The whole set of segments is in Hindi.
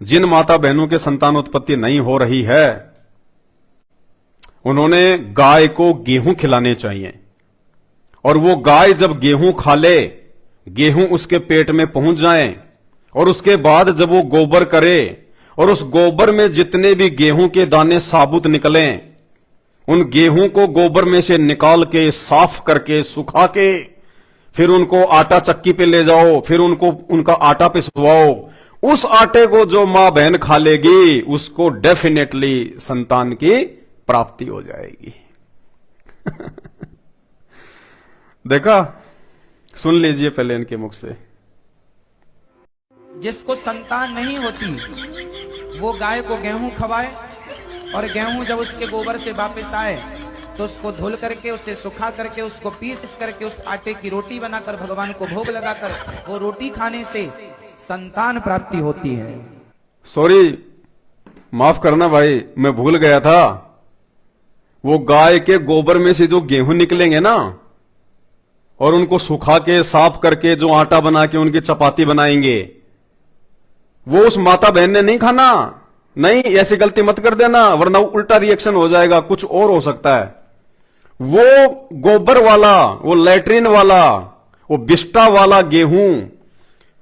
जिन माता बहनों के संतान उत्पत्ति नहीं हो रही है, उन्होंने गाय को गेहूं खिलाने चाहिए। और वो गाय जब गेहूं खा ले, गेहूं उसके पेट में पहुंच जाए, और उसके बाद जब वो गोबर करे और उस गोबर में जितने भी गेहूं के दाने साबुत निकलें, उन गेहूं को गोबर में से निकाल के साफ करके सुखा के फिर उनको आटा चक्की पे ले जाओ, फिर उनका आटा पिसवाओ। उस आटे को जो मां बहन खा लेगी, उसको डेफिनेटली संतान की प्राप्ति हो जाएगी। देखा, सुन लीजिए पहले इनके मुख से। जिसको संतान नहीं होती वो गाय को गेहूं खवाए, और गेहूं जब उसके गोबर से वापस आए तो उसको धुल करके, उसे सुखा करके, उसको पीस करके उस आटे की रोटी बनाकर भगवान को भोग लगाकर वो रोटी खाने से संतान प्राप्ति होती है। सॉरी, माफ करना भाई, मैं भूल गया था। वो गाय के गोबर में से जो गेहूं निकलेंगे ना, और उनको सुखा के साफ करके जो आटा बना के उनकी चपाती बनाएंगे, वो उस माता बहन ने नहीं खाना। नहीं, ऐसी गलती मत कर देना, वरना उल्टा रिएक्शन हो जाएगा, कुछ और हो सकता है। वो गोबर वाला, वो लैट्रिन वाला, वो बिस्टा वाला गेहूं,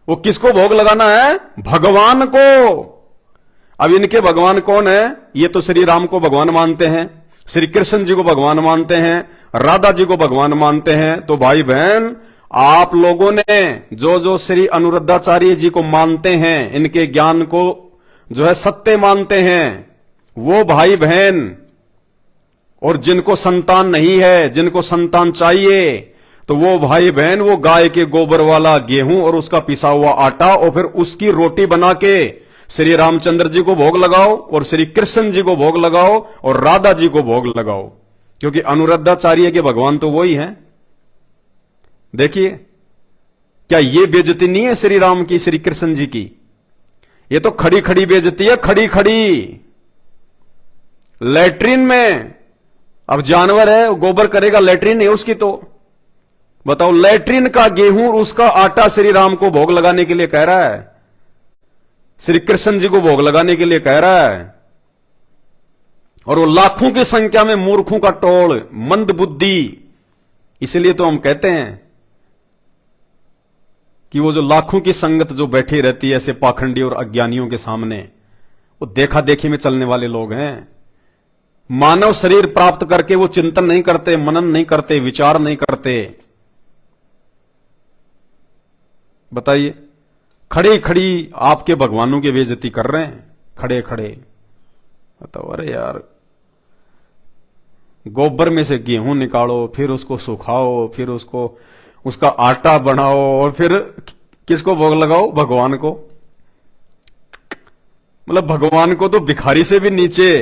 वो किसको भोग लगाना है? भगवान को। अब इनके भगवान कौन है? ये तो श्री राम को भगवान मानते हैं, श्री कृष्ण जी को भगवान मानते हैं, राधा जी को भगवान मानते हैं। तो भाई बहन, आप लोगों ने जो जो श्री अनुरुद्धाचार्य जी को मानते हैं, इनके ज्ञान को जो है सत्य मानते हैं, वो भाई बहन, और जिनको संतान नहीं है, जिनको संतान चाहिए, तो वो भाई बहन वो गाय के गोबर वाला गेहूं और उसका पिसा हुआ आटा और फिर उसकी रोटी बना के श्री रामचंद्र जी को भोग लगाओ, और श्री कृष्ण जी को भोग लगाओ, और राधा जी को भोग लगाओ, क्योंकि अनुरुद्धाचार्य के भगवान तो वही हैं। देखिए, क्या ये बेइज्जती नहीं है श्री राम की, श्री कृष्ण जी की? ये तो खड़ी खड़ी बेइज्जती है, खड़ी खड़ी। लैट्रिन में, अब जानवर है, गोबर करेगा, लैट्रिन है उसकी, तो बताओ, लैट्रिन का गेहूं, उसका आटा श्री राम को भोग लगाने के लिए कह रहा है, श्री कृष्ण जी को भोग लगाने के लिए कह रहा है। और वो लाखों की संख्या में मूर्खों का टोल, मंद बुद्धि। इसलिए तो हम कहते हैं कि वो जो लाखों की संगत जो बैठी रहती है ऐसे पाखंडी और अज्ञानियों के सामने, वो देखा देखी में चलने वाले लोग हैं। मानव शरीर प्राप्त करके वो चिंतन नहीं करते, मनन नहीं करते, विचार नहीं करते। बताइए, खड़े खड़ी आपके भगवानों की बेइज्जती कर रहे हैं, खड़े खड़े। बताओ, अरे यार, गोबर में से गेहूं निकालो, फिर उसको सुखाओ, फिर उसका आटा बनाओ, और फिर किसको भोग लगाओ? भगवान को। मतलब भगवान को तो भिखारी से भी नीचे।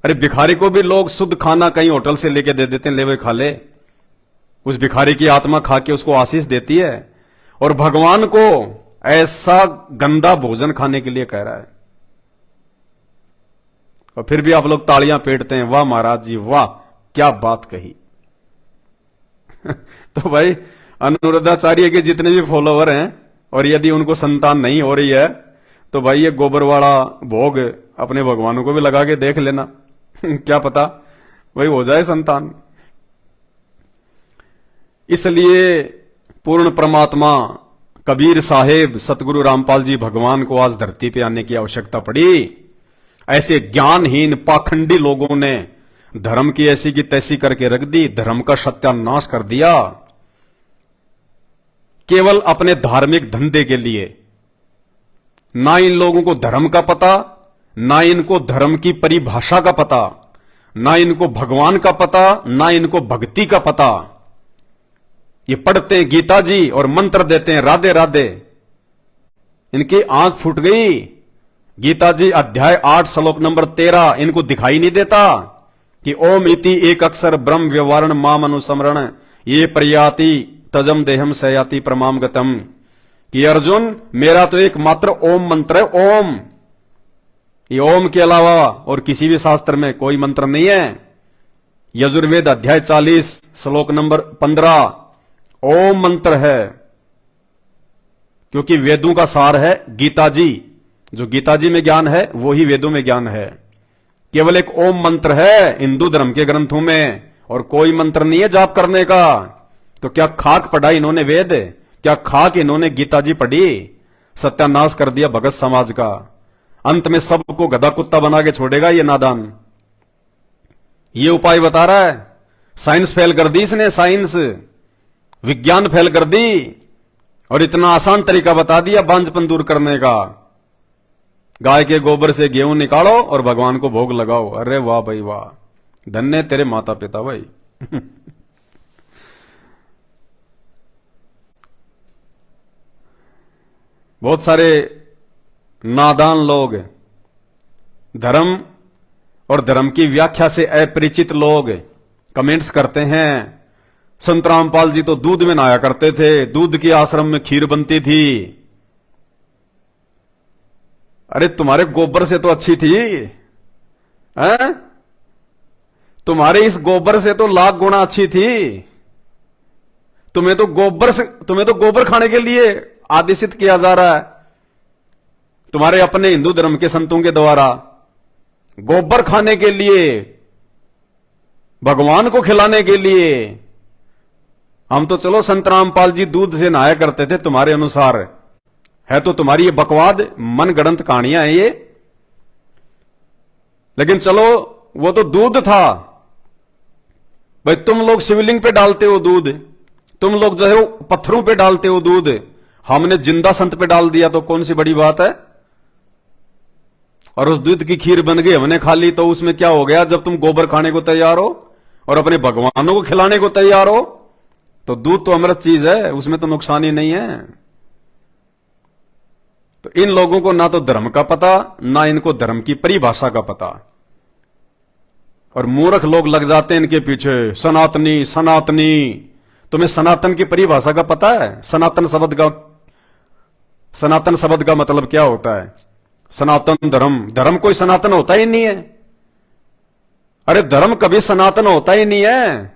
अरे भिखारी को भी लोग शुद्ध खाना कहीं होटल से लेके दे देते हैं, ले वे खा ले। उस भिखारी की आत्मा खा के उसको आशीष देती है, और भगवान को ऐसा गंदा भोजन खाने के लिए कह रहा है। और फिर भी आप लोग तालियां पीटते हैं, वाह महाराज जी वाह, क्या बात कही। तो भाई, अनुरुद्धाचार्य के जितने भी फॉलोवर हैं, और यदि उनको संतान नहीं हो रही है, तो भाई ये गोबर वाला भोग अपने भगवानों को भी लगा के देख लेना। क्या पता वही हो जाए संतान। इसलिए पूर्ण परमात्मा कबीर साहेब, सतगुरु रामपाल जी भगवान को आज धरती पे आने की आवश्यकता पड़ी। ऐसे ज्ञानहीन पाखंडी लोगों ने धर्म की ऐसी की तैसी करके रख दी, धर्म का सत्यानाश कर दिया, केवल अपने धार्मिक धंधे के लिए। ना इन लोगों को धर्म का पता, ना इनको धर्म की परिभाषा का पता, ना इनको भगवान का पता, ना इनको भक्ति का पता। ये पढ़ते हैं गीता जी और मंत्र देते हैं राधे राधे। इनकी आंख फूट गई। गीता जी अध्याय 8 श्लोक नंबर 13 इनको दिखाई नहीं देता कि ओम इति एक अक्षर ब्रह्म व्यवहारण माम अनुसमरण ये प्रयाति तजम देहम सयाति प्रमाम गतम। कि अर्जुन, मेरा तो एक मात्र ओम मंत्र है, ओम। ये ओम के अलावा और किसी भी शास्त्र में कोई मंत्र नहीं है। यजुर्वेद अध्याय 40 श्लोक नंबर 15 ओम मंत्र है, क्योंकि वेदों का सार है गीता जी, जो गीता जी में ज्ञान है वो ही वेदों में ज्ञान है। केवल एक ओम मंत्र है हिंदू धर्म के ग्रंथों में, और कोई मंत्र नहीं है जाप करने का। तो क्या खाक पढ़ा इन्होंने वेद? क्या खाक इन्होंने गीता जी पढ़ी? सत्यानाश कर दिया भगत समाज का। अंत में सबको गधा कुत्ता बना के छोड़ेगा ये नादान। ये उपाय बता रहा है। साइंस फेल कर दी इसने, साइंस विज्ञान फेल कर दी, और इतना आसान तरीका बता दिया बांझपन दूर करने का। गाय के गोबर से गेहूं निकालो और भगवान को भोग लगाओ। अरे वाह भाई वाह, धन्य तेरे माता पिता भाई। बहुत सारे नादान लोग, धर्म और धर्म की व्याख्या से अपरिचित लोग कमेंट्स करते हैं, संत रामपाल जी तो दूध में नहाया करते थे, दूध के आश्रम में खीर बनती थी। अरे तुम्हारे गोबर से तो अच्छी थी, हैं? तुम्हारे इस गोबर से तो लाख गुना अच्छी थी। तुम्हें तो गोबर खाने के लिए आदेशित किया जा रहा है तुम्हारे अपने हिंदू धर्म के संतों के द्वारा, गोबर खाने के लिए, भगवान को खिलाने के लिए। हम तो चलो संत रामपाल जी दूध से नहाया करते थे, तुम्हारे अनुसार है तो तुम्हारी ये बकवाद मन गढ़ंत कहानियां हैं ये। लेकिन चलो वो तो दूध था भाई, तुम लोग शिवलिंग पे डालते हो दूध, तुम लोग जो है वो पत्थरों पे डालते हो दूध, हमने जिंदा संत पे डाल दिया तो कौन सी बड़ी बात है। और उस दूध की खीर बन गई, हमने खा ली, तो उसमें क्या हो गया? जब तुम गोबर खाने को तैयार हो और अपने भगवानों को खिलाने को तैयार हो, तो दूध तो अमृत चीज है, उसमें तो नुकसान ही नहीं है। तो इन लोगों को ना तो धर्म का पता, ना इनको धर्म की परिभाषा का पता, और मूर्ख लोग लग जाते हैं इनके पीछे, सनातनी सनातनी। तुम्हें सनातन की परिभाषा का पता है? सनातन शब्द का मतलब क्या होता है? सनातन धर्म, धर्म कोई सनातन होता ही नहीं है। अरे धर्म कभी सनातन होता ही नहीं है।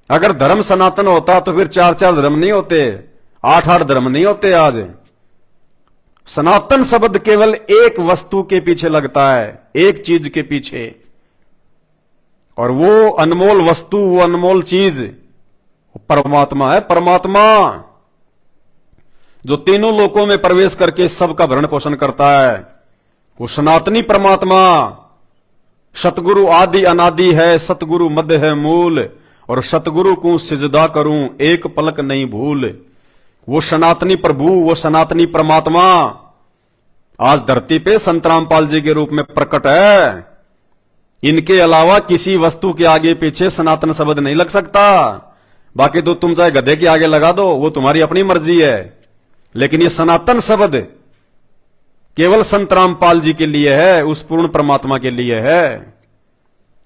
अगर धर्म सनातन होता तो फिर 4-4 धर्म नहीं होते, 8-8 धर्म नहीं होते आज। सनातन शब्द केवल एक वस्तु के पीछे लगता है, एक चीज के पीछे, और वो अनमोल वस्तु, वो अनमोल चीज परमात्मा है। परमात्मा जो तीनों लोकों में प्रवेश करके सबका भरण पोषण करता है, वो सनातनी परमात्मा। सतगुरु आदि अनादि है, सतगुरु मध्य है मूल, और सतगुरु को सिजदा करूं एक पलक नहीं भूल। वो सनातनी प्रभु, वो सनातनी परमात्मा आज धरती पे संत रामपाल जी के रूप में प्रकट है। इनके अलावा किसी वस्तु के आगे पीछे सनातन शब्द नहीं लग सकता। बाकी तो तुम चाहे गधे के आगे लगा दो, वो तुम्हारी अपनी मर्जी है, लेकिन ये सनातन शब्द केवल संत रामपाल जी के लिए है, उस पूर्ण परमात्मा के लिए है,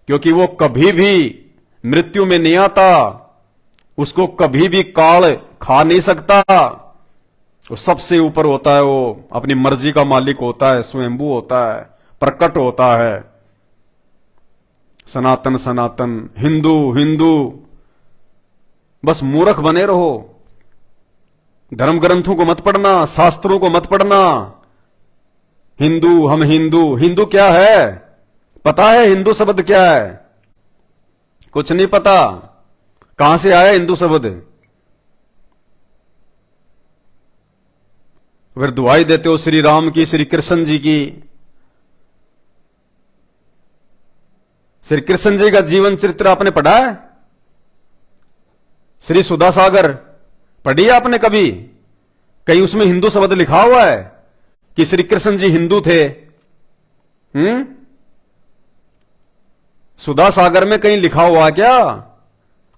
क्योंकि वो कभी भी मृत्यु में नहीं आता, उसको कभी भी काल खा नहीं सकता। वो सबसे ऊपर होता है, वो अपनी मर्जी का मालिक होता है, स्वयंभू होता है, प्रकट होता है। सनातन सनातन, हिंदू हिंदू, बस मूर्ख बने रहो। धर्म ग्रंथों को मत पढ़ना, शास्त्रों को मत पढ़ना। हिंदू, हम हिंदू, हिंदू क्या है? पता है हिंदू शब्द क्या है? कुछ नहीं पता। कहां से आया हिंदू शब्द? फिर दुआई देते हो श्री राम की, श्री कृष्ण जी की। श्री कृष्ण जी का जीवन चरित्र आपने पढ़ा है? श्री सुधा सागर पढ़ी है आपने कभी? कहीं उसमें हिंदू शब्द लिखा हुआ है कि श्री कृष्ण जी हिंदू थे? सुधा सागर में कहीं लिखा हुआ क्या?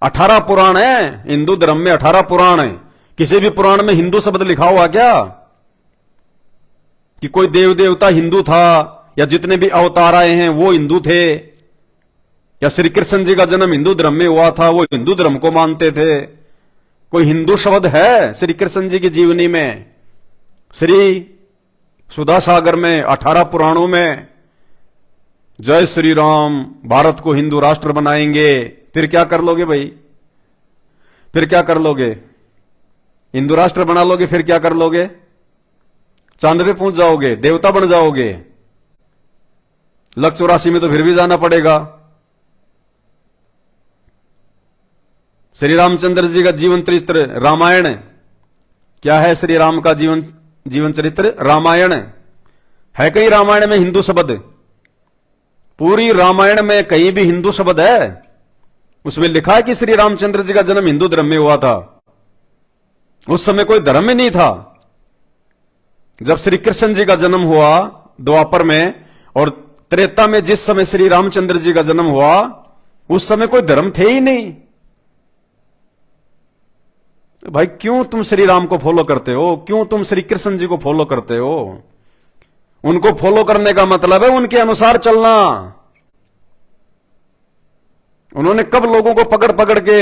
18 पुराण है हिंदू धर्म में, 18 पुराण है। किसी भी पुराण में हिंदू शब्द लिखा हुआ क्या? कि कोई देव देवता हिंदू था, या जितने भी अवतार आए हैं वो हिंदू थे, या श्री कृष्ण जी का जन्म हिंदू धर्म में हुआ था, वो हिंदू धर्म को मानते थे? कोई हिंदू शब्द है श्री कृष्ण जी की जीवनी में? श्री सुधा सागर में, 18 पुराणों में जय श्री राम, भारत को हिंदू राष्ट्र बनाएंगे। फिर क्या कर लोगे भाई? फिर क्या कर लोगे? हिंदू राष्ट्र बना लोगे, फिर क्या कर लोगे? चांद पे पहुंच जाओगे, देवता बन जाओगे। लक 84 में तो फिर भी जाना पड़ेगा। श्री रामचंद्र जी का जीवन चरित्र रामायण क्या है? श्री राम का जीवन चरित्र रामायण है। कहीं रामायण में हिंदू शब्द? पूरी रामायण में कहीं भी हिंदू शब्द है? उसमें लिखा है कि श्री रामचंद्र जी का जन्म हिंदू धर्म में हुआ था। उस समय कोई धर्म ही नहीं था। जब श्री कृष्ण जी का जन्म हुआ द्वापर में, और त्रेता में जिस समय श्री रामचंद्र जी का जन्म हुआ, उस समय कोई धर्म थे ही नहीं। भाई क्यों तुम श्री राम को फॉलो करते हो? क्यों तुम श्री कृष्ण जी को फॉलो करते हो? उनको फॉलो करने का मतलब है उनके अनुसार चलना। उन्होंने कब लोगों को पकड़ पकड़ के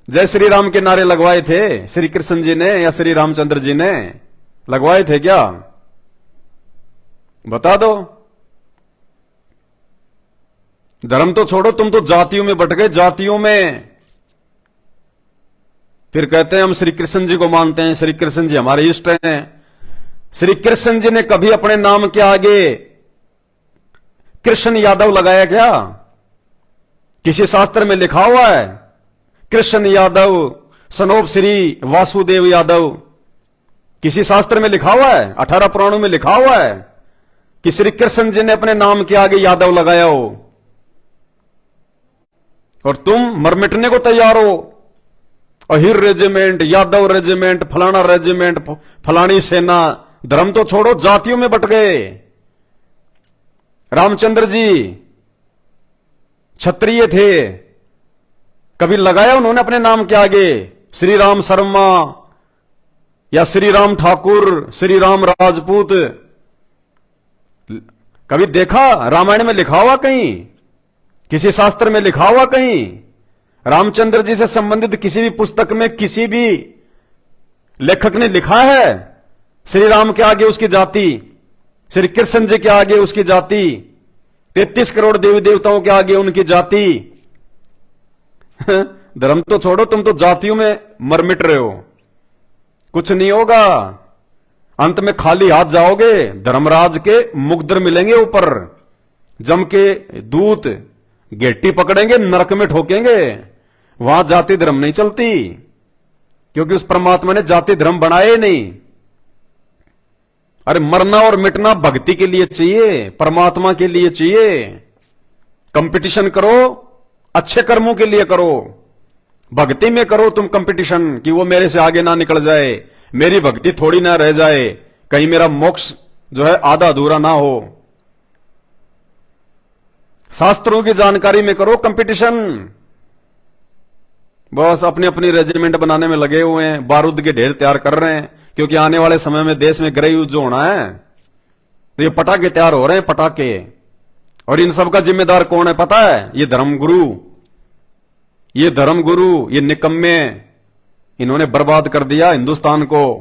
जय श्री राम के नारे लगवाए थे? श्री कृष्ण जी ने या श्री रामचंद्र जी ने लगवाए थे क्या? बता दो। धर्म तो छोड़ो, तुम तो जातियों में बट गए, जातियों में। फिर कहते हैं हम श्री कृष्ण जी को मानते हैं, श्री कृष्ण जी हमारे इष्ट हैं। श्री कृष्ण जी ने कभी अपने नाम के आगे कृष्ण यादव लगाया क्या? किसी शास्त्र में लिखा हुआ है कृष्ण यादव सनोप श्री वासुदेव यादव? किसी शास्त्र में लिखा हुआ है? 18 पुराणों में लिखा हुआ है कि श्री कृष्ण जी ने अपने नाम के आगे यादव लगाया हो? और तुम मरमिटने को तैयार हो। अहिर रेजिमेंट, यादव रेजिमेंट, फलाना रेजिमेंट, फलानी सेना। धर्म तो छोड़ो, जातियों में बट गए। रामचंद्र जी क्षत्रिय थे, कभी लगाया उन्होंने अपने नाम के आगे श्री राम शर्मा या श्री राम ठाकुर, श्री राम राजपूत? कभी देखा? रामायण में लिखा हुआ कहीं? किसी शास्त्र में लिखा हुआ कहीं? रामचंद्र जी से संबंधित किसी भी पुस्तक में किसी भी लेखक ने लिखा है श्री राम के आगे उसकी जाति, श्री कृष्ण जी के आगे उसकी जाति, 33 करोड़ देवी देवताओं के आगे उनकी जाति? धर्म तो छोड़ो, तुम तो जातियों में मरमिट रहे हो। कुछ नहीं होगा, अंत में खाली हाथ जाओगे। धर्मराज के मुकद्दर मिलेंगे ऊपर, जम के दूत गेटी पकड़ेंगे, नरक में ठोकेंगे। वहां जाति धर्म नहीं चलती, क्योंकि उस परमात्मा ने जाति धर्म बनाए नहीं। अरे मरना और मिटना भक्ति के लिए चाहिए, परमात्मा के लिए चाहिए। कंपटीशन करो, अच्छे कर्मों के लिए करो। भक्ति में करो तुम कंपटीशन कि वो मेरे से आगे ना निकल जाए, मेरी भक्ति थोड़ी ना रह जाए, कहीं मेरा मोक्ष जो है आधा अधूरा ना हो। शास्त्रों की जानकारी में करो कंपटीशन। बस अपनी अपनी रेजिमेंट बनाने में लगे हुए हैं, बारूद के ढेर तैयार कर रहे हैं, क्योंकि आने वाले समय में देश में गृह युद्ध जो होना है, तो ये पटाखे तैयार हो रहे हैं, पटाखे। और इन सब का जिम्मेदार कौन है पता है? ये धर्मगुरु, ये धर्मगुरु, ये निकम्मे। इन्होंने बर्बाद कर दिया हिंदुस्तान को।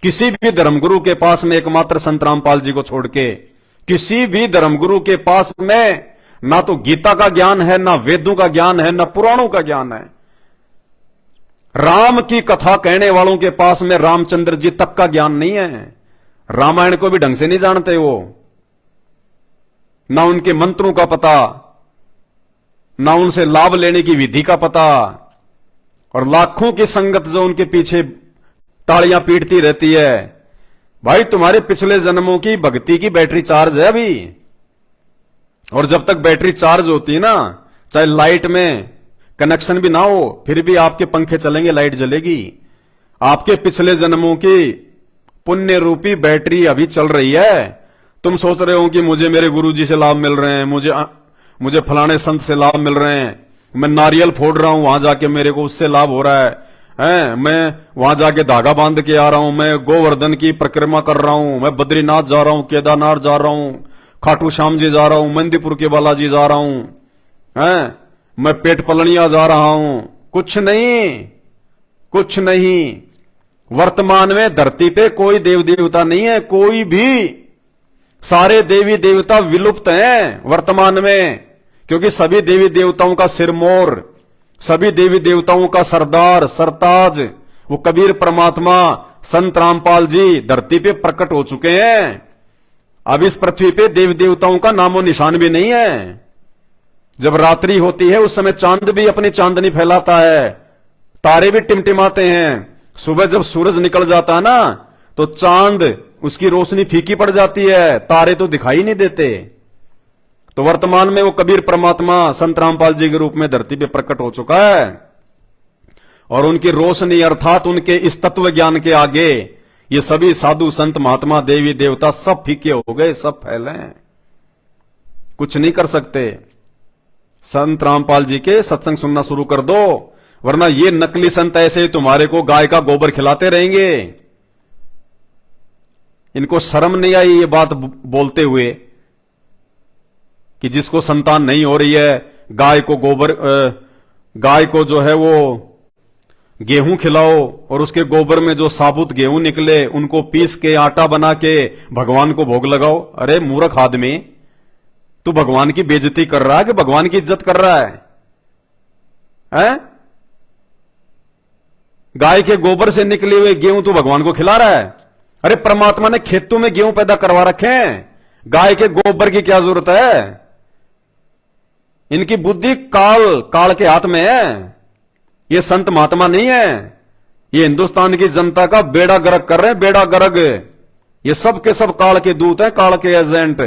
किसी भी धर्मगुरु के पास में, एकमात्र संत रामपाल जी को छोड़ के, किसी भी धर्मगुरु के पास में ना तो गीता का ज्ञान है, ना वेदों का ज्ञान है, ना पुराणों का ज्ञान है। राम की कथा कहने वालों के पास में रामचंद्र जी तक का ज्ञान नहीं है। रामायण को भी ढंग से नहीं जानते वो, ना उनके मंत्रों का पता, ना उनसे लाभ लेने की विधि का पता। और लाखों की संगत जो उनके पीछे तालियां पीटती रहती है। भाई तुम्हारे पिछले जन्मों की भक्ति की बैटरी चार्ज है अभी, और जब तक बैटरी चार्ज होती है ना, चाहे लाइट में कनेक्शन भी ना हो, फिर भी आपके पंखे चलेंगे, लाइट जलेगी। आपके पिछले जन्मों की पुण्य रूपी बैटरी अभी चल रही है। तुम सोच रहे हो कि मुझे मेरे गुरुजी से लाभ मिल रहे हैं, मुझे फलाने संत से लाभ मिल रहे हैं, मैं नारियल फोड़ रहा हूं वहां जाके मेरे को उससे लाभ हो रहा है, मैं वहां जाके धागा बांध के आ रहा हूं, मैं गोवर्धन की परिक्रमा कर रहा हूं, मैं बद्रीनाथ जा रहा हूं, केदारनाथ जा रहा हूं, खाटू श्याम जी जा रहा हूं, मंदीपुर के बालाजी जा रहा हूं, मैं पेट पलनिया जा रहा हूं। कुछ नहीं, कुछ नहीं। वर्तमान में धरती पे कोई देव देवता नहीं है, कोई भी। सारे देवी देवता विलुप्त हैं वर्तमान में, क्योंकि सभी देवी देवताओं का सिरमौर, सभी देवी देवताओं का सरदार, सरताज वो कबीर परमात्मा संत रामपाल जी धरती पे प्रकट हो चुके हैं। अब इस पृथ्वी पे देवी देवताओं का नामो निशान भी नहीं है। जब रात्रि होती है उस समय चांद भी अपनी चांदनी फैलाता है, तारे भी टिमटिमाते हैं। सुबह जब सूरज निकल जाता है ना तो चांद उसकी रोशनी फीकी पड़ जाती है, तारे तो दिखाई नहीं देते। तो वर्तमान में वो कबीर परमात्मा संत रामपाल जी के रूप में धरती पे प्रकट हो चुका है और उनकी रोशनी अर्थात उनके इस तत्व ज्ञान के आगे ये सभी साधु संत महात्मा देवी देवता सब फीके हो गए, सब फैले, कुछ नहीं कर सकते। संत रामपाल जी के सत्संग सुनना शुरू कर दो, वरना ये नकली संत ऐसे ही तुम्हारे को गाय का गोबर खिलाते रहेंगे। इनको शर्म नहीं आई ये बात बोलते हुए कि जिसको संतान नहीं हो रही है गाय को गोबर गाय को जो है वो गेहूं खिलाओ और उसके गोबर में जो साबुत गेहूं निकले उनको पीस के आटा बना के भगवान को भोग लगाओ। अरे मूर्ख आदमी, तू भगवान की बेइज्जती कर रहा है कि भगवान की इज्जत कर रहा है? गाय के गोबर से निकले हुए गेहूं तू भगवान को खिला रहा है? अरे परमात्मा ने खेतों में गेहूं पैदा करवा रखे हैं, गाय के गोबर की क्या जरूरत है? इनकी बुद्धि काल के हाथ में है। ये संत महात्मा नहीं है, ये हिंदुस्तान की जनता का बेड़ा गर्क कर रहे हैं, बेड़ा गर्क। ये सब के सब काल के दूत हैं, काल के एजेंट।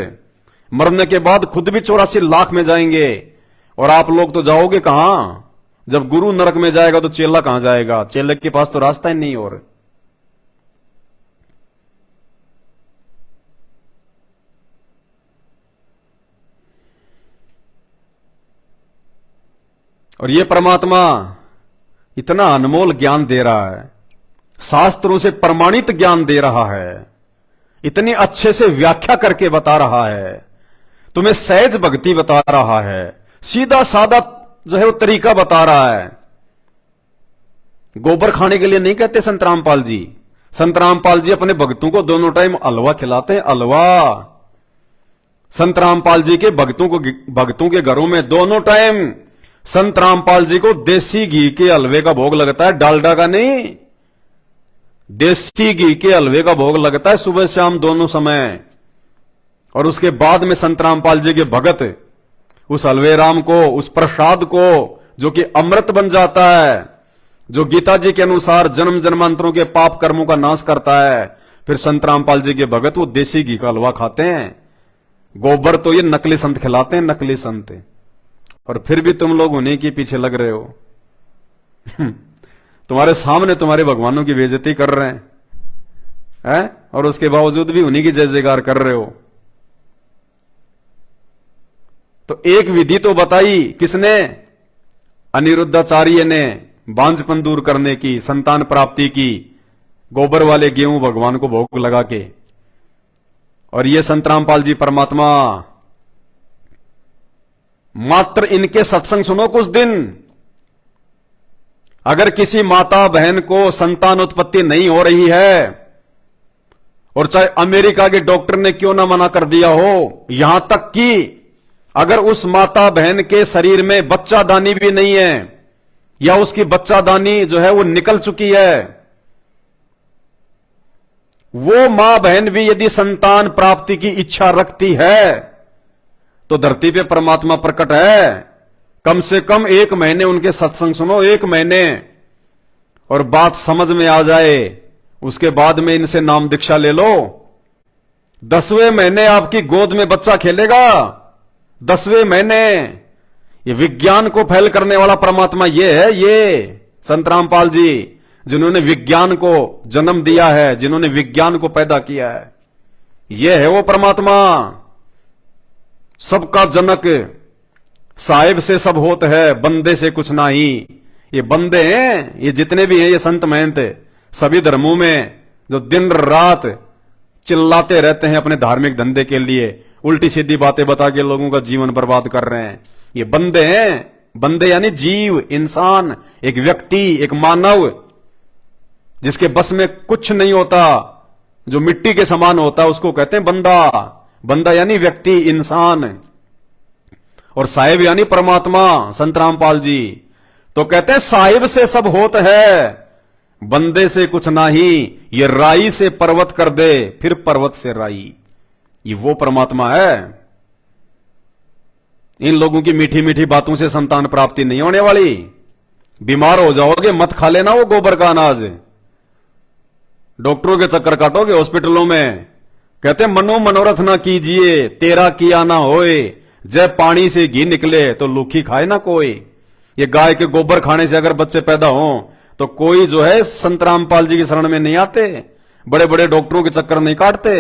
मरने के बाद खुद भी 84 लाख में जाएंगे और आप लोग तो जाओगे कहां? जब गुरु नरक में जाएगा तो चेला कहां जाएगा? चेले के पास तो रास्ता ही नहीं। और ये परमात्मा इतना अनमोल ज्ञान दे रहा है, शास्त्रों से प्रमाणित ज्ञान दे रहा है, इतनी अच्छे से व्याख्या करके बता रहा है, तुम्हें सहज भक्ति बता रहा है, सीधा सादा जो है वो तरीका बता रहा है। गोबर खाने के लिए नहीं कहते संत रामपाल जी। संत रामपाल जी अपने भक्तों को दोनों टाइम हलवा खिलाते हैं, हलवा। संत रामपाल जी के भक्तों के घरों में दोनों टाइम संत रामपाल जी को देसी घी के हलवे का भोग लगता है, डालडा का नहीं। देसी घी के हलवे का भोग लगता है सुबह शाम दोनों समय। और उसके बाद में संत रामपाल जी के भगत उस हलवे राम को, उस प्रसाद को जो कि अमृत बन जाता है, जो गीता जी के अनुसार जन्म जन्मांतरों के पाप कर्मों का नाश करता है, फिर संत रामपाल जी के भगत वो देसी घी का हलवा खाते हैं। गोबर तो ये नकली संत खिलाते हैं, नकली संत। और फिर भी तुम लोग उन्हीं के पीछे लग रहे हो। तुम्हारे सामने तुम्हारे भगवानों की बेइज्जती कर रहे हैं, और उसके बावजूद भी उन्हीं की जय जयकार कर रहे हो। तो एक विधि तो बताई किसने? अनिरुद्धाचार्य ने, बांझपन दूर करने की, संतान प्राप्ति की, गोबर वाले गेहूं भगवान को भोग लगा के। और ये संत रामपाल जी परमात्मा, मात्र इनके सत्संग सुनो कुछ दिन। अगर किसी माता बहन को संतान उत्पत्ति नहीं हो रही है, और चाहे अमेरिका के डॉक्टर ने क्यों ना मना कर दिया हो, यहां तक कि अगर उस माता बहन के शरीर में बच्चादानी भी नहीं है, या उसकी बच्चादानी जो है वो निकल चुकी है, वो मां बहन भी यदि संतान प्राप्ति की इच्छा रखती है तो धरती पे परमात्मा प्रकट है। कम से कम 1 महीने उनके सत्संग सुनो, 1 महीने, और बात समझ में आ जाए। उसके बाद में इनसे नाम दीक्षा ले लो। 10वें महीने आपकी गोद में बच्चा खेलेगा, 10वें महीने। ये विज्ञान को फैल करने वाला परमात्मा ये है, ये संत रामपाल जी, जिन्होंने विज्ञान को जन्म दिया है, जिन्होंने विज्ञान को पैदा किया है। ये है वो परमात्मा, सबका जनक। साहिब से सब होत है, बंदे से कुछ नहीं। ये बंदे हैं, ये जितने भी हैं, ये संत महंत सभी धर्मों में जो दिन रात चिल्लाते रहते हैं अपने धार्मिक धंधे के लिए, उल्टी सीधी बातें बता के लोगों का जीवन बर्बाद कर रहे हैं, ये बंदे हैं। बंदे यानी जीव, इंसान, एक व्यक्ति, एक मानव जिसके बस में कुछ नहीं होता, जो मिट्टी के समान होता है, उसको कहते हैं बंदा। बंदा यानी व्यक्ति, इंसान। और साहिब यानी परमात्मा, संत रामपाल जी। तो कहते हैं साहिब से सब होत है, बंदे से कुछ नाही, ये राई से पर्वत कर दे, फिर पर्वत से राई। ये वो परमात्मा है। इन लोगों की मीठी मीठी बातों से संतान प्राप्ति नहीं होने वाली। बीमार हो जाओगे, मत खा लेना वो गोबर का अनाज। डॉक्टरों के चक्कर काटोगे हॉस्पिटलों में। कहते मनो मनोरथ ना कीजिए, तेरा किया ना होए, जब पानी से घी निकले तो लूखी खाए ना कोई। ये गाय के गोबर खाने से अगर बच्चे पैदा हों तो कोई जो है संत रामपाल जी की शरण में नहीं आते, बड़े बड़े डॉक्टरों के चक्कर नहीं काटते।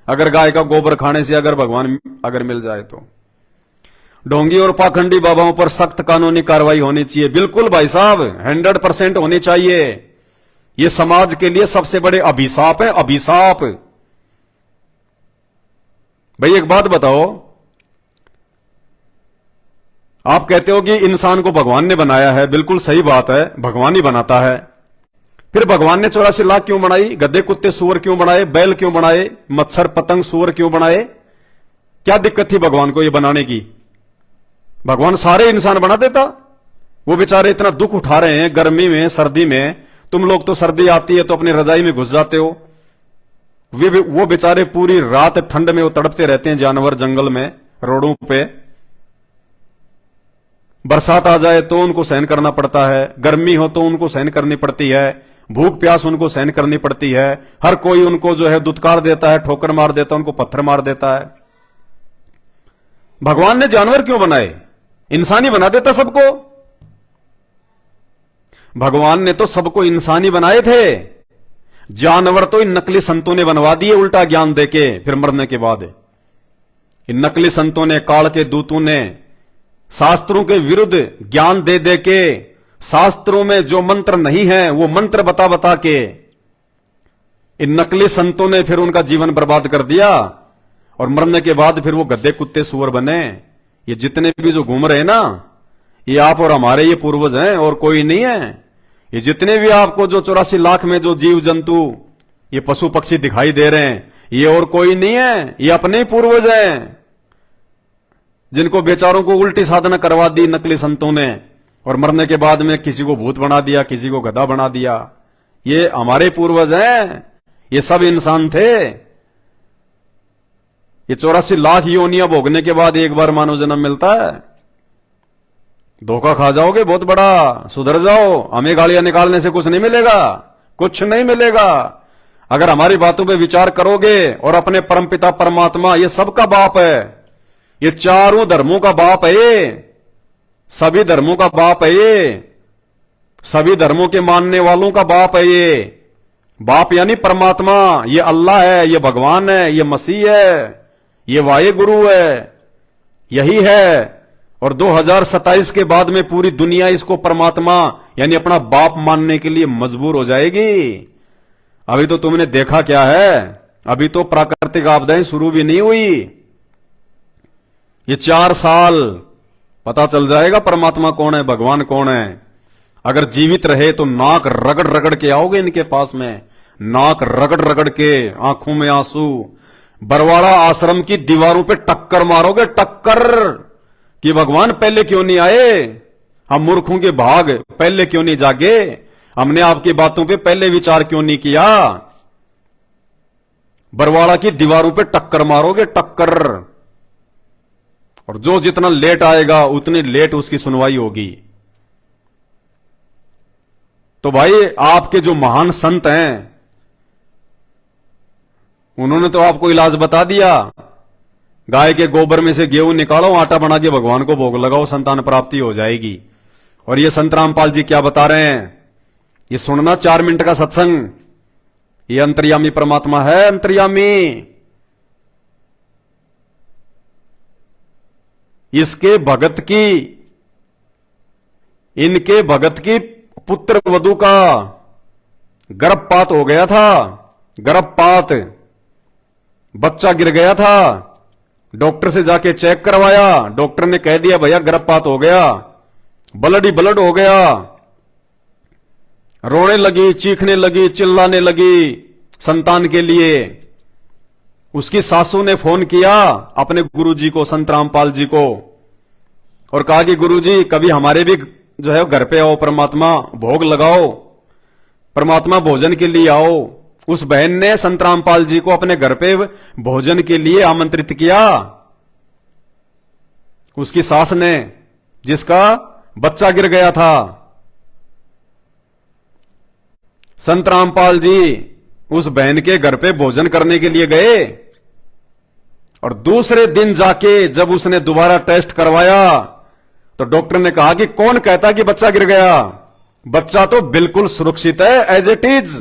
अगर गाय का गोबर खाने से अगर भगवान अगर मिल जाए तो ढोंगी और पाखंडी बाबाओं पर सख्त कानूनी कार्रवाई होनी चाहिए। बिल्कुल भाई साहब, 100% होनी चाहिए। ये समाज के लिए सबसे बड़े अभिशाप है, अभिशाप। भाई एक बात बताओ, आप कहते हो कि इंसान को भगवान ने बनाया है, बिल्कुल सही बात है, भगवान ही बनाता है। फिर भगवान ने 84 लाख क्यों बनाई? गधे कुत्ते सूअर क्यों बनाए? बैल क्यों बनाए? मच्छर पतंग सूअर क्यों बनाए? क्या दिक्कत थी भगवान को ये बनाने की? भगवान सारे इंसान बना देता। वो बेचारे इतना दुख उठा रहे हैं गर्मी में, सर्दी में। तुम लोग तो सर्दी आती है तो अपनी रजाई में घुस जाते हो। वो बेचारे पूरी रात ठंड में वो तड़पते रहते हैं, जानवर जंगल में, रोडों पे। बरसात आ जाए तो उनको सहन करना पड़ता है, गर्मी हो तो उनको सहन करनी पड़ती है, भूख प्यास उनको सहन करनी पड़ती है। हर कोई उनको जो है दुत्कार देता है, ठोकर मार देता है, उनको पत्थर मार देता है। भगवान ने जानवर क्यों बनाए? इंसान ही बना देता सबको। भगवान ने तो सबको इंसान ही बनाए थे। जानवर तो इन नकली संतों ने बनवा दिए उल्टा ज्ञान देके, फिर मरने के बाद। इन नकली संतों ने, काल के दूतों ने शास्त्रों के विरुद्ध ज्ञान दे दे के, शास्त्रों में जो मंत्र नहीं है वो मंत्र बता बता के इन नकली संतों ने फिर उनका जीवन बर्बाद कर दिया। और मरने के बाद फिर वो गद्दे कुत्ते सुअर बने। ये जितने भी जो घूम रहे हैं ना, ये आप और हमारे ये पूर्वज हैं और कोई नहीं है। ये जितने भी आपको जो 84 लाख में जो जीव जंतु, ये पशु पक्षी दिखाई दे रहे हैं, ये और कोई नहीं है, ये अपने ही पूर्वज हैं, जिनको बेचारों को उल्टी साधना करवा दी नकली संतों ने, और मरने के बाद में किसी को भूत बना दिया, किसी को गधा बना दिया। ये हमारे पूर्वज हैं, ये सब इंसान थे। ये 84 लाख योनियां भोगने के बाद एक बार मानव जन्म मिलता है। धोखा खा जाओगे बहुत बड़ा, सुधर जाओ। हमें गालियां निकालने से कुछ नहीं मिलेगा, कुछ नहीं मिलेगा। अगर हमारी बातों पे विचार करोगे और अपने परमपिता परमात्मा, ये सबका बाप है, ये चारों धर्मों का बाप है, ये सभी धर्मों का बाप है, ये सभी धर्मों के मानने वालों का बाप है। ये बाप यानी परमात्मा, ये अल्लाह है, ये भगवान है, ये मसीह है, ये वाहे गुरु है, यही है। और 2027 के बाद में पूरी दुनिया इसको परमात्मा यानी अपना बाप मानने के लिए मजबूर हो जाएगी। अभी तो तुमने देखा क्या है, अभी तो प्राकृतिक आपदाएं शुरू भी नहीं हुई। ये 4 साल पता चल जाएगा परमात्मा कौन है, भगवान कौन है। अगर जीवित रहे तो नाक रगड़ रगड़ के आओगे इनके पास में, नाक रगड़ रगड़ के, आंखों में आंसू, बरवाड़ा आश्रम की दीवारों पे टक्कर मारोगे, टक्कर, कि भगवान पहले क्यों नहीं आए, हम मूर्खों के भाग पहले क्यों नहीं जागे, हमने आपकी बातों पे पहले विचार क्यों नहीं किया। बरवाड़ा की दीवारों पे टक्कर मारोगे, टक्कर। और जो जितना लेट आएगा उतनी लेट उसकी सुनवाई होगी। तो भाई आपके जो महान संत हैं उन्होंने तो आपको इलाज बता दिया। गाय के गोबर में से गेहूं निकालो, आटा बना के भगवान को भोग लगाओ, संतान प्राप्ति हो जाएगी। और ये संत रामपाल जी क्या बता रहे हैं, ये सुनना 4 मिनट का सत्संग। ये अंतर्यामी परमात्मा है, अंतर्यामी। इसके भगत की, इनके भगत की पुत्र वधू का गर्भपात हो गया था, गर्भपात, बच्चा गिर गया था। डॉक्टर से जाके चेक करवाया, डॉक्टर ने कह दिया भैया गर्भपात हो गया, ब्लड ही ब्लड हो गया। रोने लगी, चीखने लगी, चिल्लाने लगी संतान के लिए। उसकी सासू ने फोन किया अपने गुरुजी को, संत रामपाल जी को, और कहा कि गुरुजी कभी हमारे भी जो है घर पे आओ, परमात्मा भोग लगाओ। परमात्मा भोजन के लिए आओ। उस बहन ने संत रामपाल जी को अपने घर पे भोजन के लिए आमंत्रित किया। उसकी सास ने, जिसका बच्चा गिर गया था। संत रामपाल जी उस बहन के घर पे भोजन करने के लिए गए और दूसरे दिन जाके जब उसने दोबारा टेस्ट करवाया तो डॉक्टर ने कहा कि कौन कहता कि बच्चा गिर गया, बच्चा तो बिल्कुल सुरक्षित है, एज इट इज।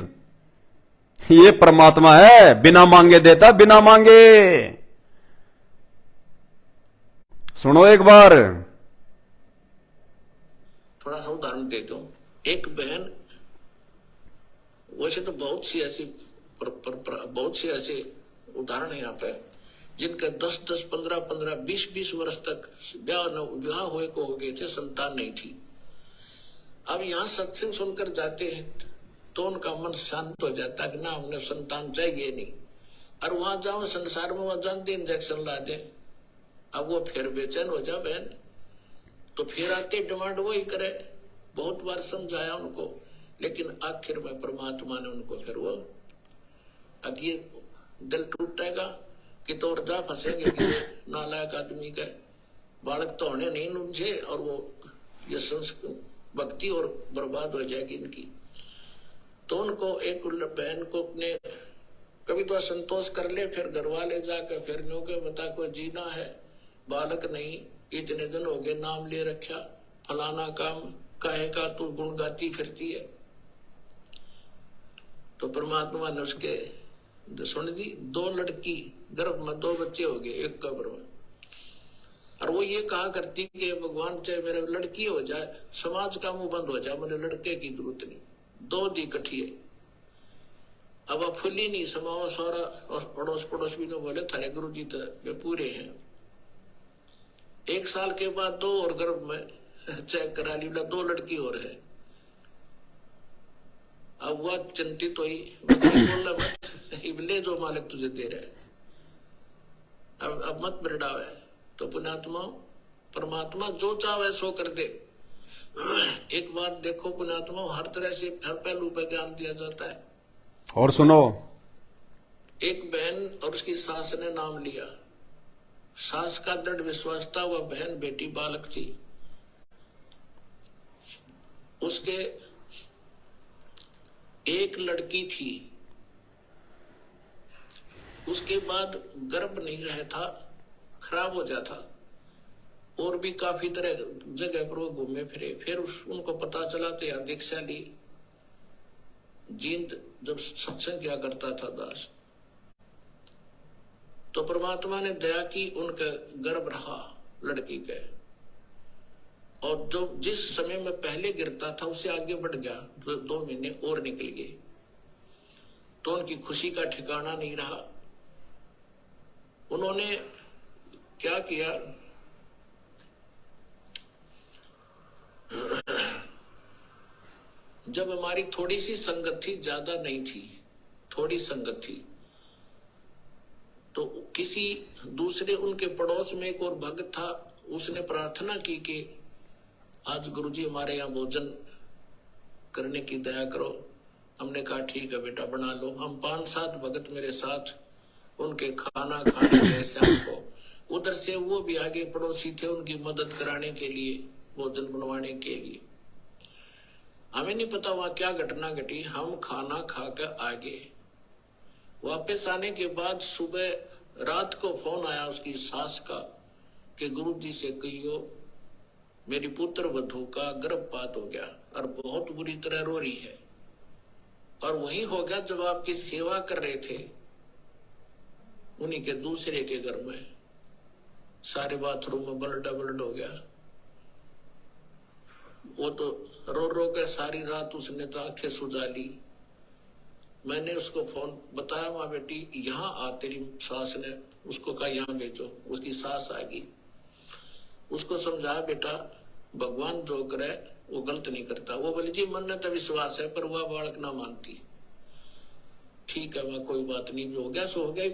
ये परमात्मा है, बिना मांगे देता, बिना मांगे। सुनो एक बार, थोड़ा सा उदाहरण देता हूं। एक बहन, वैसे तो बहुत सी ऐसे उदाहरण है यहाँ पे, जिनका 10-10, 15-15, 20-20 वर्ष तक विवाह हुए को हो गए थे, संतान नहीं थी। अब यहाँ सत्संग सुनकर जाते हैं तो उनका मन शांत हो जाता है कि ना, हमने संतान चाहिए नहीं। और वहां जाओ संसार में, वहां जानते इंजेक्शन ला दे, अब वो फिर बेचैन हो जा बहन, तो फिर आते डिमांड वही करे। बहुत बार समझाया उनको, लेकिन आखिर में परमात्मा ने उनको फिर वो, अब ये दिल टूटेगा कि तो और जा फंसेंगे कि नालायक आदमी का बालक तो होने नहीं उनसे, और वो ये भक्ति और बर्बाद हो जाएगी इनकी। तो उनको एक बहन को अपने कभी तो असंतोष कर ले, फिर घर वाले जाकर फिर नो के बता कोई जीना है, बालक नहीं, इतने दिन हो गए नाम ले रखा, फलाना काम काहे का तू गुण गाती फिरती है। तो परमात्मा ने उसके सुन दी। 2 लड़की गर्भ में 2 बच्चे हो गए एक कब्र में, और वो ये कहा करती कि भगवान चाहे मेरे लड़की हो जाए, समाज का मुंह बंद हो जाए, मुझे लड़के की जरूरत नहीं। 2 दी कठी है। अब आप फुली नहीं समाओ, सारा पड़ोस पड़ोस भी ने बोले थारे गुरु जी वे पूरे हैं। 1 साल के बाद 2 और गर्भ में चेक करा ली, 2 लड़की और है। अब वह चिंतित हुई, बोला मत, इबले जो मालिक तुझे दे रहा है, अब मत बिरड़ावे। तो पुण्यात्मा, परमात्मा जो चाहे सो कर दे। एक बात देखो पुण्यात्मा, हर तरह से हर पहलू पे ज्ञान दिया जाता है। और सुनो, एक बहन और उसकी सास ने नाम लिया। सास का दृढ़ विश्वास था, वह बहन बेटी बालक थी। उसके एक लड़की थी, उसके बाद गर्भ नहीं रहा था, खराब हो जाता, और भी काफी तरह जगह पर वो घूमे फिरे। फिर उनको पता चला तो यार दीक्षा ली। जींद जब सत्संग किया करता था दास, तो परमात्मा ने दया की, उनका गर्भ रहा लड़की के, और जो जिस समय में पहले गिरता था उससे आगे बढ़ गया, 2 महीने और निकल गए। तो उनकी खुशी का ठिकाना नहीं रहा। उन्होंने क्या किया, जब हमारी थोड़ी सी संगत थी, ज्यादा नहीं थी, थोड़ी संगत थी, तो किसी दूसरे उनके पड़ोस में एक और भक्त था, उसने प्रार्थना की कि आज गुरुजी हमारे यहाँ भोजन करने की दया करो। हमने कहा ठीक है बेटा बना लो। हम 5-7 भगत मेरे साथ उनके खाना खाने गए शाम को। उधर से वो भी आगे पड़ोसी थे उनकी मदद कराने के लिए, भोजन बनवाने के लिए। हमें नहीं पता वहां क्या घटना घटी। हम खाना खाकर आ गए। वापस आने के बाद सुबह रात को फोन आया उसकी सास का कि गुरुजी से कहियो मेरी पुत्र वधू का गर्भपात हो गया और बहुत बुरी तरह रो रही है। और वही हो गया जब आपकी सेवा कर रहे थे, उन्हीं के दूसरे के घर में सारे बाथरूम में ब्लड हो गया। वो तो रो रो के सारी रात उसने तो आंखें सुजा ली। मैंने उसको फोन बताया, माँ बेटी यहाँ आ, तेरी सास ने उसको कहा यहाँ भेजो। उसकी सास आ गई, उसको समझाया बेटा भगवान जो करे वो गलत नहीं करता। वो बोले जी मन में तो विश्वास है पर वह बालक ना मानती। ठीक है वह कोई बात नहीं, जो हो गया सो हो गया।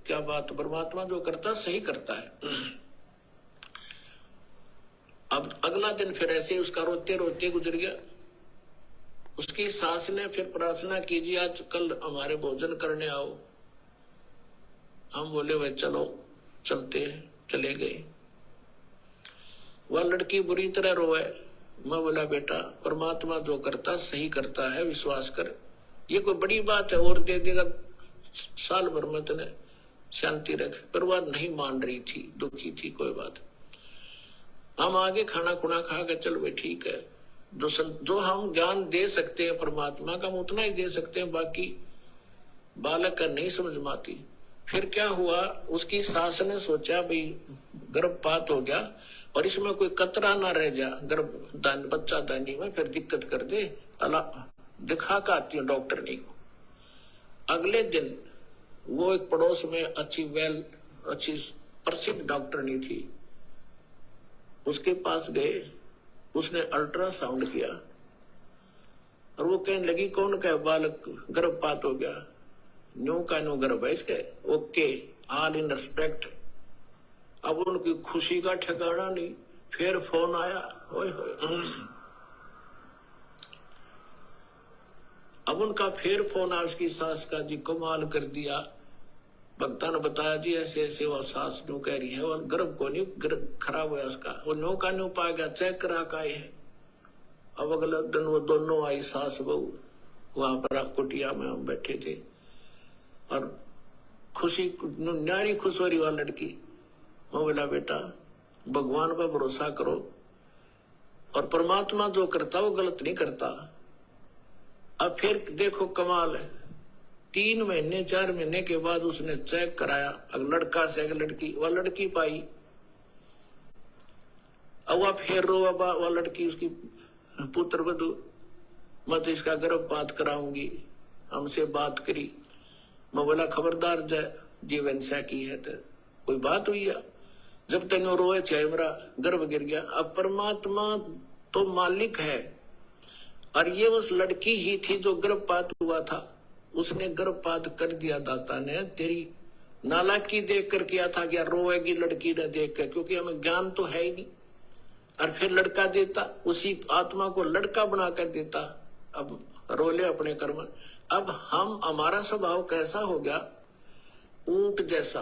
क्या बात, परमात्मा जो करता सही करता है। अब अगला दिन फिर ऐसे उसका रोते रोते गुजर गया। उसकी सास ने फिर प्रार्थना कीजिए आज कल हमारे भोजन करने आओ। हम बोले भाई चलो चलते हैं, चले गए। वह लड़की बुरी तरह रोए। मैं बोला बेटा परमात्मा जो करता सही करता है, विश्वास कर, ये कोई बड़ी बात है और दे देगा साल भर में तने शांति रख। पर वह नहीं मान रही थी, दुखी थी। कोई बात, हम आगे खाना खुना खा के चल भाई ठीक है। जो हम ज्ञान दे सकते हैं परमात्मा का हम उतना ही दे सकते हैं, बाकी बालक का नहीं समझ में आती। फिर क्या हुआ, उसकी सास ने सोचा भाई गर्भपात हो गया और इसमें कोई कतरा ना रह जा गर्भ बच्चा दानी में, फिर दिक्कत कर दे। अल्लाह दिखा के आती हूँ डॉक्टर नहीं को। अगले दिन वो एक पड़ोस में अच्छी प्रसिद्ध डॉक्टरनी थी, उसके पास गए। उसने अल्ट्रासाउंड किया और वो कहने लगी कौन का बालक गर्भपात हो गया, न्यू का न्यू गर्भ है इसके, ओके ऑल इन रिस्पेक्ट। अब उनकी खुशी का ठिकाना नहीं। फिर फोन आया, ओए अब उनका फिर फोन आया उसकी सास का, जी कमाल कर दिया, भक्ता ने बताया जी ऐसे ऐसे वो सास न्यू कह रही है और गर्भ को नहीं, गर्भ खराब हुआ उसका, वो न्यू का न्यू पा गया, चेक करा का है। अब अगले दिन वो दोनों आई सास बहू, वहां पर कुटिया में हम बैठे थे और खुशी न्यारी खुश हो रही वह लड़की। मैं बोला बेटा भगवान पर भरोसा करो और परमात्मा जो करता वो गलत नहीं करता। अब फिर देखो कमाल है, 3 महीने 4 महीने के बाद उसने चेक कराया, अब लड़का से एक लड़की, वह लड़की पाई। अब वह फिर रो, वह लड़की उसकी पुत्र वधू, मैं तो इसका गर्भपात कराऊंगी, हमसे बात करी। मैं बोला खबरदार जाए जीवन से की है तो कोई बात हुई है, जब तक रोए चाहे मेरा गर्भ गिर गया। अब परमात्मा तो मालिक है और ये उस लड़की ही थी जो गर्भपात हुआ था, उसने गर्भपात कर दिया। दाता ने तेरी नालायकी देख कर किया था, क्या रोएगी लड़की ने देख कर, क्योंकि हमें ज्ञान तो है ही नहीं। और फिर लड़का देता, उसी आत्मा को लड़का बना कर देता। अब रोले अपने कर्म। अब हमारा स्वभाव कैसा हो गया, ऊंट जैसा।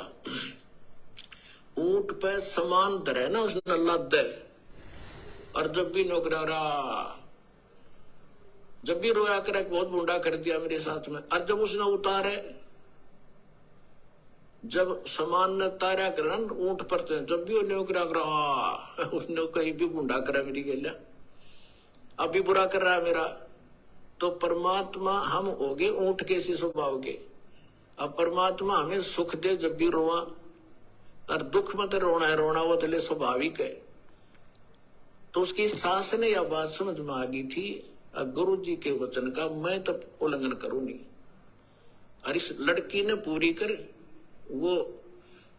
ऊंट पे समान धरे ना उसने लद है, और जब भी नौकरा जब भी रोया करे बहुत मुंडा कर दिया मेरे साथ में, और जब उसने उतारे, जब समान ने तारा करा ऊंट पर, जब भी नौकरा करा उसने कहीं भी मुंडा करा मेरी गेलिया, अभी बुरा कर रहा है मेरा। तो परमात्मा हम हो गए ऊंट के इसी स्वभाव के। अब परमात्मा हमें सुख दे जब भी रोआ, और दुख में तो रोना है, रोना वो तो स्वाभाविक है। तो उसकी सास ने यह बात समझ में आ गई थी, गुरु जी के वचन का मैं तब उल्लंघन करूंगी। और इस लड़की ने पूरी कर, वो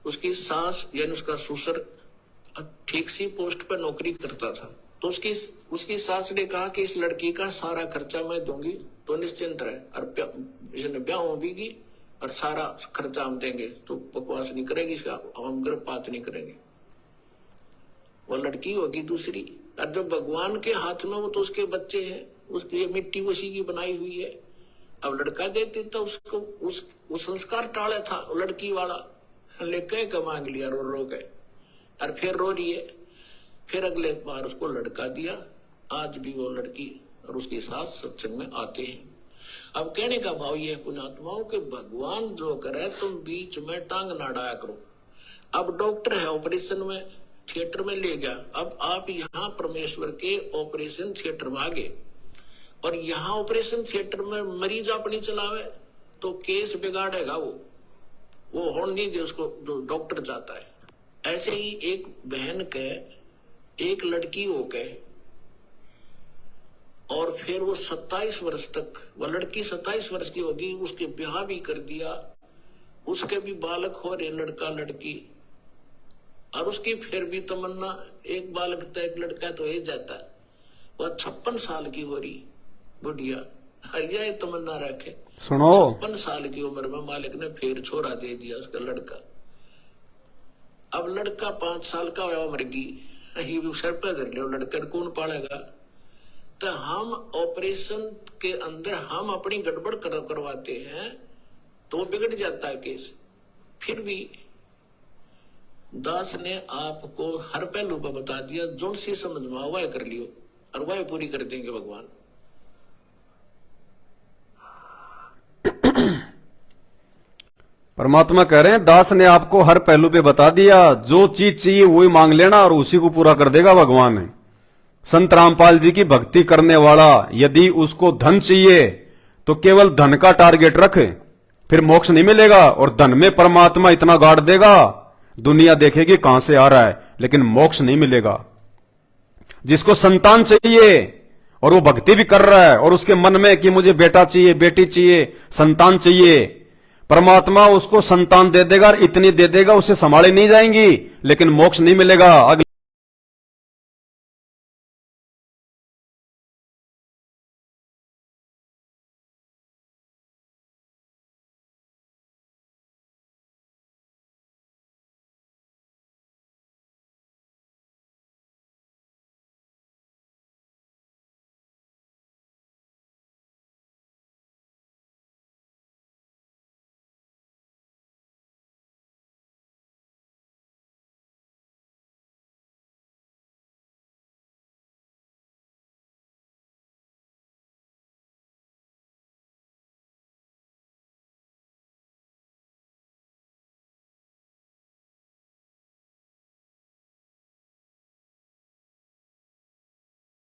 उसकी सास यानी उसका ससुर ठीक सी पोस्ट पर नौकरी करता था, तो उसकी सास ने कहा कि इस लड़की का सारा खर्चा मैं दूंगी, तो निश्चिंत रहे, और इसने ब्याह होगी और सारा खर्चा हम देंगे, तो बकवास नहीं करेगी, इसका हम गर्भपात नहीं करेंगे। वो लड़की होगी दूसरी, और जब भगवान के हाथ में वो तो उसके बच्चे हैं, उसकी ये मिट्टी उसी की बनाई हुई है। अब लड़का देते तो उसको उस संस्कार टाले था लड़की वाला, लेके का मांग लिया रो रो के, और फिर रो रही है। फिर अगले बार उसको लड़का दिया। आज भी वो लड़की और उसकी सास सत्संग में आते हैं। अब कहने का भाव ये है पुण्यात्माओं के, भगवान जो करे तुम बीच में टांग ना डाया करो। अब डॉक्टर है ऑपरेशन में थिएटर में ले गया, अब आप यहाँ परमेश्वर के ऑपरेशन थिएटर में आ गए, और यहाँ ऑपरेशन थिएटर में मरीज अपनी चलावे तो केस बिगाड़ेगा वो होने नहीं दे उसको, जो डॉक्टर चाहता है। ऐसे ही एक बहन के एक लड़की हो के, और फिर वो 27 वर्ष तक, वो लड़की 27 वर्ष की होगी, उसके ब्याह भी कर दिया, उसके भी बालक हो रहे लड़का लड़की, और उसकी फिर भी तमन्ना एक बालक तो एक लड़का तो ये जाता है। वह 56 साल की हो रही बुढ़िया, हरिया तमन्ना रखे, सुनो 56 साल की उम्र में मालिक ने फिर छोरा दे दिया उसका लड़का। अब लड़का 5 साल का हुआ, मर गई, सर पे धर लिया लड़का, कौन पालेगा। कि हम ऑपरेशन के अंदर हम अपनी गड़बड़ करवाते हैं तो वो बिगड़ जाता है केस। फिर भी दास ने आपको हर पहलू पर बता दिया, जो सी समझ में आ वह कर लियो और वह पूरी कर देंगे भगवान। परमात्मा कह रहे हैं दास ने आपको हर पहलू पे बता दिया, जो चीज चाहिए वही मांग लेना और उसी को पूरा कर देगा भगवान। संत रामपाल जी की भक्ति करने वाला यदि उसको धन चाहिए तो केवल धन का टारगेट रखे, फिर मोक्ष नहीं मिलेगा। और धन में परमात्मा इतना गाड़ देगा, दुनिया देखेगी कहां से आ रहा है, लेकिन मोक्ष नहीं मिलेगा। जिसको संतान चाहिए और वो भक्ति भी कर रहा है और उसके मन में कि मुझे बेटा चाहिए, बेटी चाहिए, संतान चाहिए, परमात्मा उसको संतान दे देगा और इतनी दे देगा उसे संभाले नहीं जाएंगी, लेकिन मोक्ष नहीं मिलेगा।